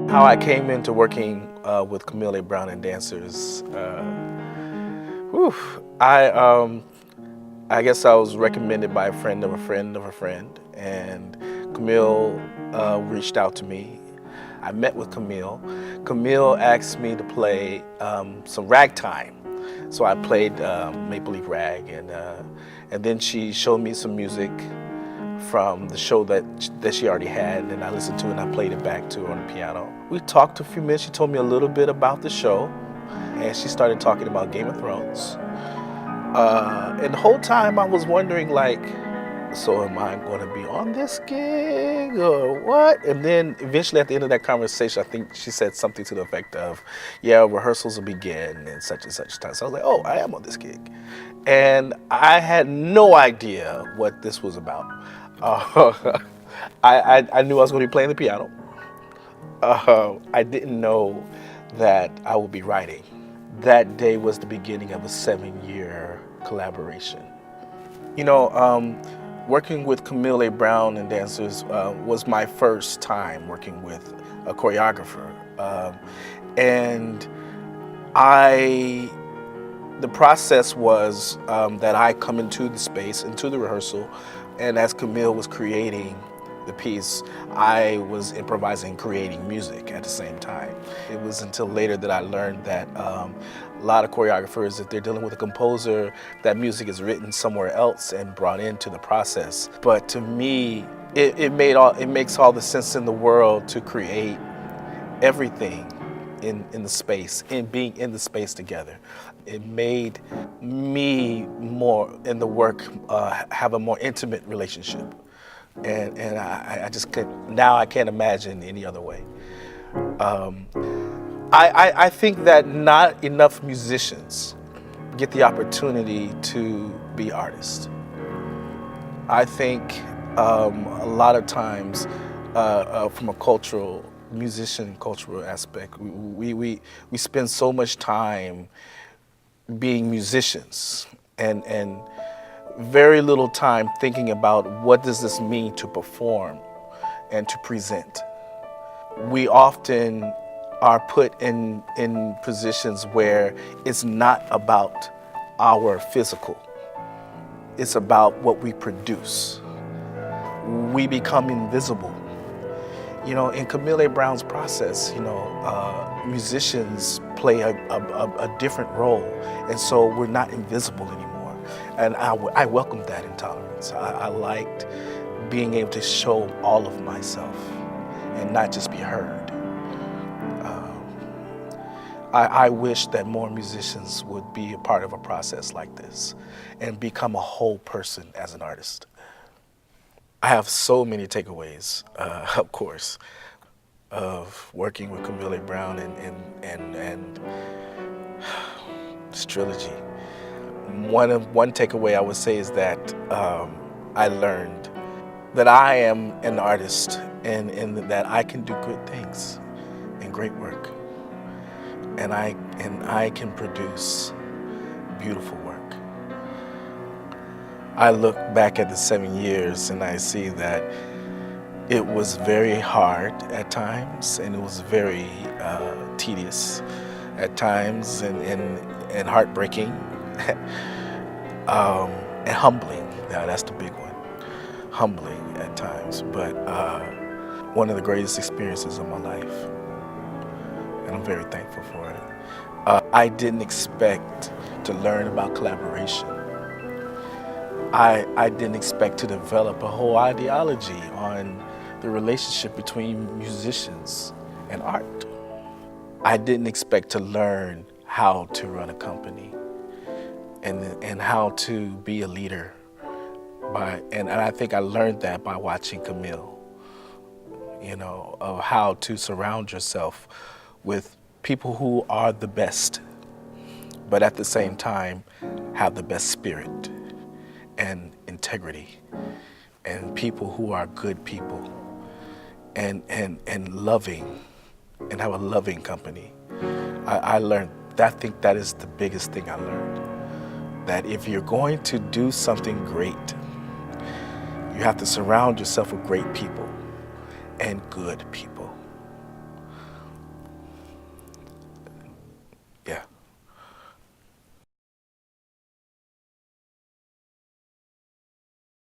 How I came into working with Camille A and dancers. Whew, I I guess I was recommended by a friend of a friend of a friend, and Camille reached out to me. I met with Camille. Camille asked me to play some ragtime, so I played Maple Leaf Rag, and then she showed me some music from the show that she already had, and I listened to it and I played it back to her on the piano. We talked a few minutes. She told me a little bit about the show, and she started talking about Game of Thrones. And the whole time I was wondering, like, so am I going to be on this gig or what? And then eventually at the end of that conversation, I think she said something to the effect of, yeah, rehearsals will begin in such and such time. So I was like, oh, I am on this gig. And I had no idea what this was about. I knew I was going to be playing the piano. I didn't know that I would be writing. That day was the beginning of a 7-year collaboration. You know, working with Camille A. and dancers was my first time working with a choreographer. And the process was that I come into the space, into the rehearsal, and as Camille was creating the piece, I was improvising, creating music at the same time. It was until later that I learned that a lot of choreographers, if they're dealing with a composer, that music is written somewhere else and brought into the process. But to me, it makes all the sense in the world to create everything in the space, in being in the space together. It made me more in the work have a more intimate relationship. And I just now I can't imagine any other way. I think that not enough musicians get the opportunity to be artists. I think a lot of times from a cultural aspect, we spend so much time being musicians and very little time thinking about what does this mean to perform and to present. We often are put in positions where it's not about our physical, it's about what we produce. We become invisible. You know, in Camille A. process, you know, musicians play a different role, and so we're not invisible anymore. And I welcomed that intolerance. I liked being able to show all of myself and not just be heard. I wish that more musicians would be a part of a process like this and become a whole person as an artist. I have so many takeaways, of course, of working with Camille A. and this trilogy. One takeaway I would say is that I learned that I am an artist and that I can do good things and great work, and I can produce beautiful work. I look back at the 7 years and I see that it was very hard at times, and it was very tedious at times, and heartbreaking, and humbling. Now that's the big one, humbling at times, but one of the greatest experiences of my life, and I'm very thankful for it. I didn't expect to learn about collaboration. I didn't expect to develop a whole ideology on the relationship between musicians and art. I didn't expect to learn how to run a company and how to be a leader. And I think I learned that by watching Camille, you know, of how to surround yourself with people who are the best, but at the same time have the best spirit and integrity, and people who are good people and loving, and have a loving company. I learned that. I think that is the biggest thing I learned, that if you're going to do something great, you have to surround yourself with great people and good people.